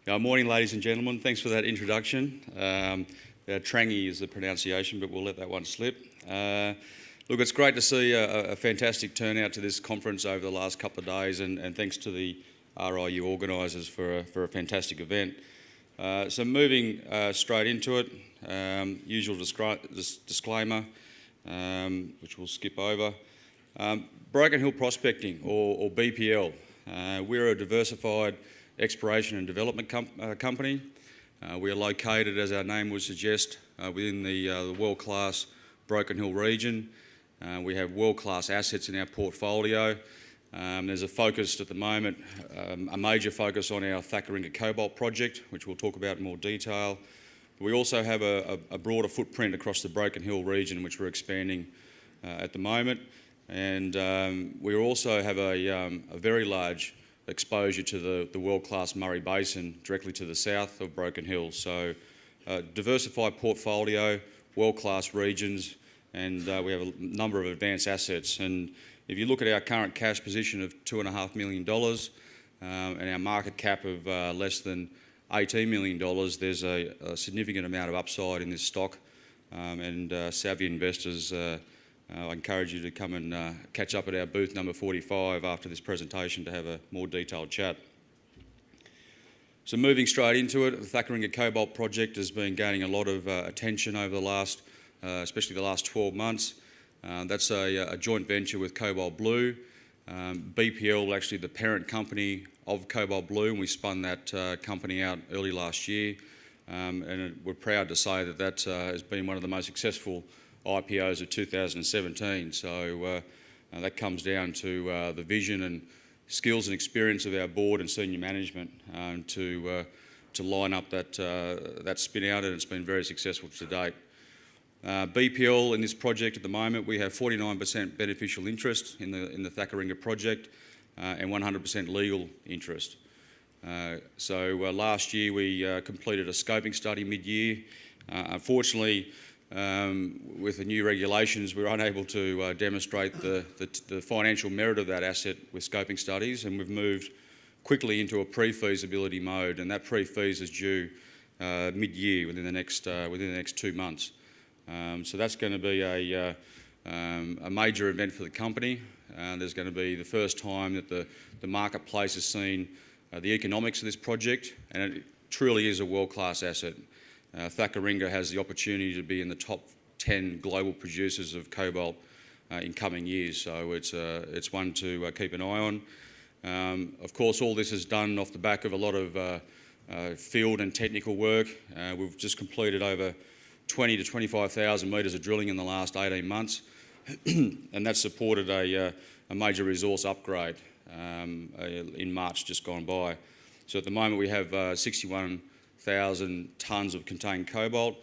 Morning, ladies and gentlemen. Thanks for that introduction. Trangie is the pronunciation, but we'll let that one slip. Look, it's great to see a fantastic turnout to this conference over the last couple of days, and thanks to the RIU organisers for a fantastic event. So moving straight into it, usual disclaimer, which we'll skip over. Broken Hill Prospecting, or BPL. We're a diversified exploration and development company. We are located, as our name would suggest, within the world-class Broken Hill region. We have world-class assets in our portfolio. There's a focus at the moment, a major focus on our Thackeringha Cobalt project, which we'll talk about in more detail. We also have a broader footprint across the Broken Hill region, which we're expanding at the moment. And we also have a very large exposure to the world-class Murray Basin directly to the south of Broken Hill. So diversified portfolio, world-class regions, and we have a number of advanced assets. And if you look at our current cash position of $2.5 million and our market cap of less than $18 million, there's a significant amount of upside in this stock. Savvy investors, I encourage you to come and catch up at our booth number 45 after this presentation to have a more detailed chat. So moving straight into it, the Thackeringha Cobalt project has been gaining a lot of attention over the last, especially the last 12 months. That's a joint venture with Cobalt Blue. BPL, actually the parent company of Cobalt Blue, and we spun that company out early last year. And we're proud to say that has been one of the most successful IPOs of 2017. So that comes down to the vision and skills and experience of our board and senior management to line up that spin out, and it's been very successful to date. BPL in this project at the moment, we have 49% beneficial interest in the Thackeringha project and 100% legal interest. So last year we completed a scoping study mid-year. Unfortunately, with the new regulations, we were unable to demonstrate the financial merit of that asset with scoping studies, and we've moved quickly into a pre-feasibility mode, and that pre-feas is due mid-year within the next 2 months. So that's going to be a major event for the company. There's going to be the first time that the marketplace has seen the economics of this project, and it truly is a world-class asset. Thackeringha has the opportunity to be in the top 10 global producers of cobalt in coming years, so it's one to keep an eye on. Of course, all this is done off the back of a lot of field and technical work. We've just completed over 20 to 25,000 metres of drilling in the last 18 months, and that supported a major resource upgrade in March just gone by. So at the moment we have 61,000 tonnes of contained cobalt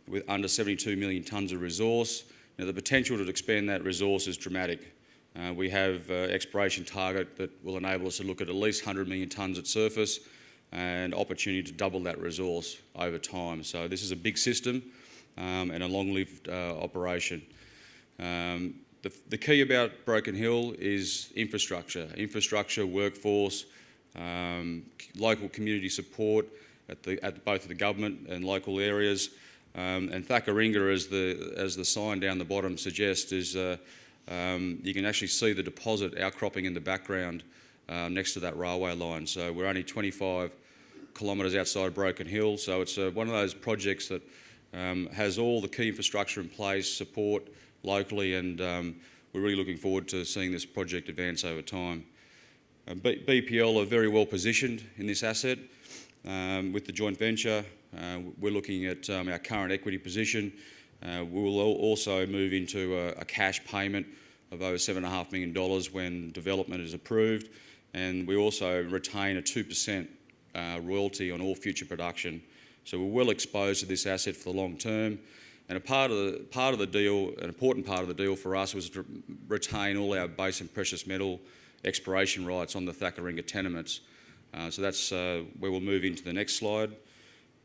with under 72 million tonnes of resource. Now the potential to expand that resource is dramatic. We have an exploration target that will enable us to look at least 100 million tonnes at surface and opportunity to double that resource over time. So this is a big system and a long-lived operation. The key about Broken Hill is infrastructure, workforce, local community support at both the government and local areas. And Thackeringha, as the sign down the bottom suggests, is you can actually see the deposit outcropping in the background next to that railway line. So we're only 25 kilometres outside Broken Hill, so it's one of those projects that has all the key infrastructure in place, support locally, and we're really looking forward to seeing this project advance over time. BPL are very well positioned in this asset with the joint venture. We're looking at our current equity position. We will also move into a cash payment of over $7.5 million when development is approved, and we also retain a 2% royalty on all future production. So we're well exposed to this asset for the long term. And a part of the deal, an important part of the deal for us, was to retain all our base and precious metal exploration rights on the Thackeringha tenements. So that's where we'll move into the next slide.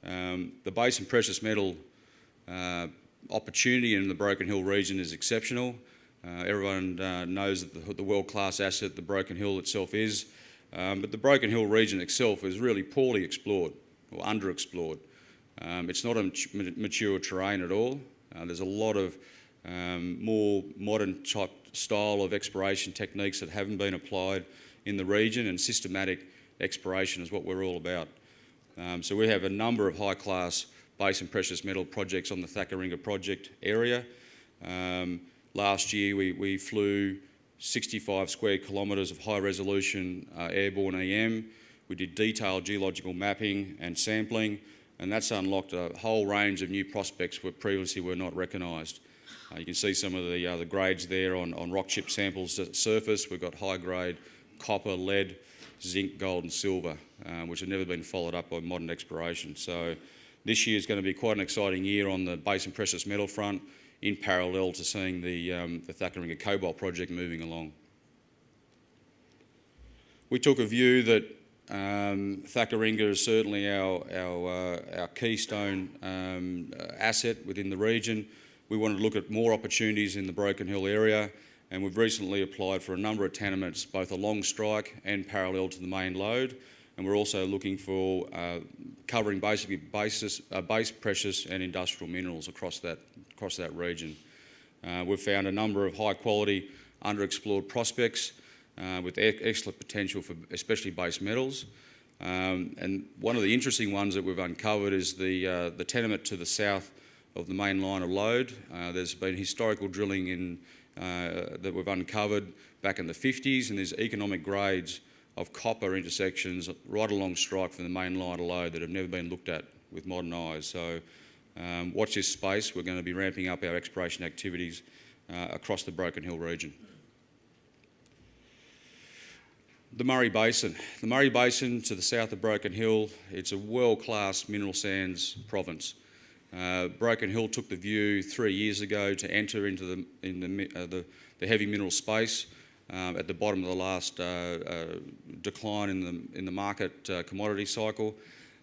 The base and precious metal opportunity in the Broken Hill region is exceptional. Everyone knows that the world-class asset the Broken Hill itself is. But the Broken Hill region itself is really poorly explored or underexplored. It's not a mature terrain at all. There's a lot of more modern type style of exploration techniques that haven't been applied in the region, and systematic exploration is what we're all about. So we have a number of high-class base and precious metal projects on the Thackeringa project area. Last year we flew 65 square kilometres of high-resolution airborne EM. We did detailed geological mapping and sampling, and that's unlocked a whole range of new prospects that previously were not recognised. You can see some of the grades there on rock chip samples at surface. We've got high-grade copper, lead, zinc, gold and silver, which have never been followed up by modern exploration. So this year is going to be quite an exciting year on the base and precious metal front, in parallel to seeing the Thackeringa cobalt project moving along. We took a view that Thackeringa is certainly our keystone asset within the region. We wanted to look at more opportunities in the Broken Hill area, and we've recently applied for a number of tenements, both along strike and parallel to the main lode. And we're also looking for covering basically base, precious and industrial minerals across that region. We've found a number of high quality underexplored prospects with excellent potential for especially base metals. And one of the interesting ones that we've uncovered is the tenement to the south of the main line of lode. There's been historical drilling that we've uncovered back in the 50s, and there's economic grades of copper intersections right along strike from the main line of lode that have never been looked at with modern eyes. So watch this space. We're going to be ramping up our exploration activities across the Broken Hill region. The Murray Basin. The Murray Basin to the south of Broken Hill, it's a world-class mineral sands province. Broken Hill took the view 3 years ago to enter into the heavy mineral space at the bottom of the last decline in the market commodity cycle.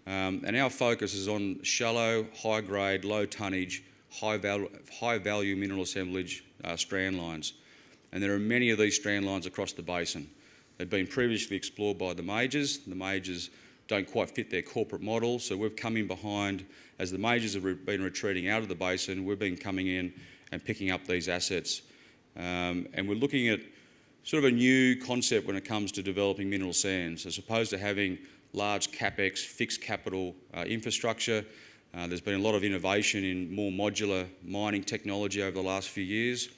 And our focus is on shallow, high grade, low tonnage, high value mineral assemblage strand lines. And there are many of these strand lines across the basin. They've been previously explored by the majors. The majors don't quite fit their corporate model, so we've come in behind. As the majors have been retreating out of the basin, we've been coming in and picking up these assets. And we're looking at sort of a new concept when it comes to developing mineral sands. As opposed to having large capex, fixed capital infrastructure, there's been a lot of innovation in more modular mining technology over the last few years.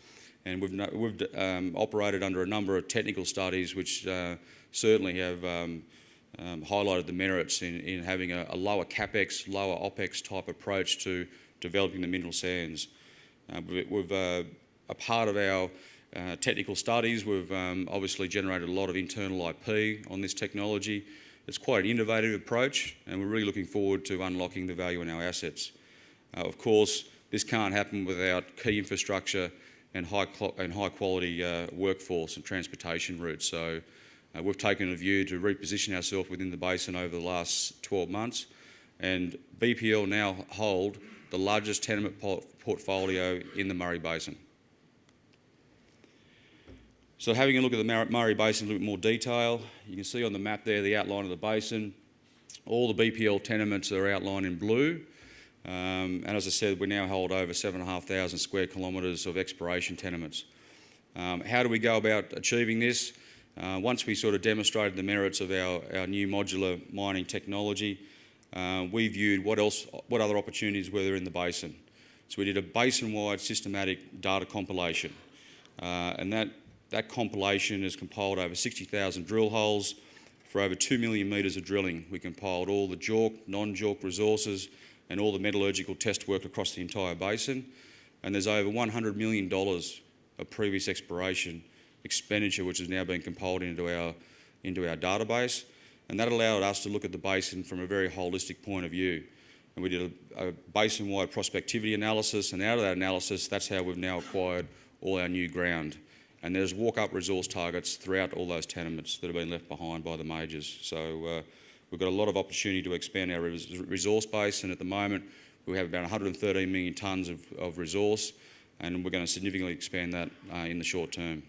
And we've operated under a number of technical studies which certainly have highlighted the merits in having a lower capex, lower opex type approach to developing the mineral sands. A part of our technical studies, we've obviously generated a lot of internal IP on this technology. It's quite an innovative approach, and we're really looking forward to unlocking the value in our assets. Of course, this can't happen without key infrastructure and high quality workforce and transportation routes. So we've taken a view to reposition ourselves within the basin over the last 12 months, and BPL now hold the largest tenement portfolio in the Murray Basin. So having a look at the Murray Basin in a little bit more detail, you can see on the map there the outline of the basin. All the BPL tenements are outlined in blue. And as I said, we now hold over 7,500 square kilometres of exploration tenements. How do we go about achieving this? Once we sort of demonstrated the merits of our new modular mining technology, we viewed what other opportunities were there in the basin. So we did a basin-wide systematic data compilation, and that compilation has compiled over 60,000 drill holes for over 2 million metres of drilling. We compiled all the JORC, non-JORC resources and all the metallurgical test work across the entire basin. And there's over $100 million of previous exploration expenditure which has now been compiled into our database. And that allowed us to look at the basin from a very holistic point of view. And we did a basin-wide prospectivity analysis, and out of that analysis, that's how we've now acquired all our new ground. And there's walk-up resource targets throughout all those tenements that have been left behind by the majors. So we've got a lot of opportunity to expand our resource base, and at the moment we have about 113 million tonnes of resource, and we're going to significantly expand that in the short term.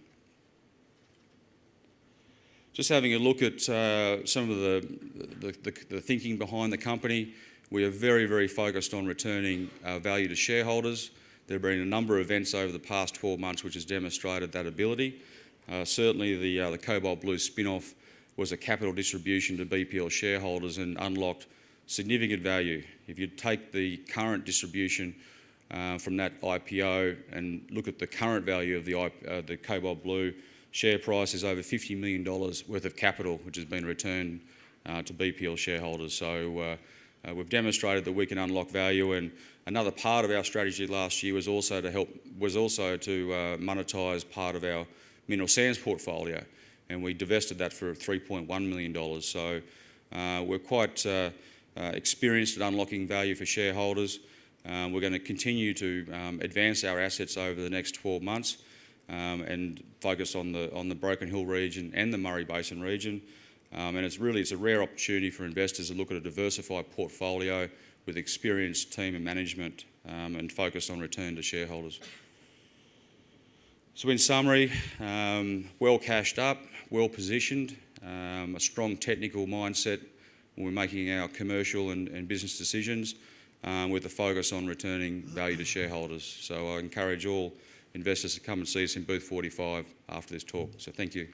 Just having a look at some of the thinking behind the company, we are very, very focused on returning value to shareholders. There have been a number of events over the past 12 months which has demonstrated that ability. Certainly the Cobalt Blue spin-off was a capital distribution to BPL shareholders and unlocked significant value. If you take the current distribution from that IPO and look at the current value of the Cobalt Blue share price, is over $50 million worth of capital which has been returned to BPL shareholders. So we've demonstrated that we can unlock value, and another part of our strategy last year was also to monetise part of our mineral sands portfolio, and we divested that for $3.1 million. So we're quite experienced at unlocking value for shareholders. We're going to continue to advance our assets over the next 12 months and focus on the Broken Hill region and the Murray Basin region. And it's a rare opportunity for investors to look at a diversified portfolio with experienced team and management and focus on return to shareholders. So in summary, well cashed up, well positioned, a strong technical mindset when we're making our commercial and business decisions, with a focus on returning value to shareholders. So I encourage all investors to come and see us in booth 45 after this talk. So thank you.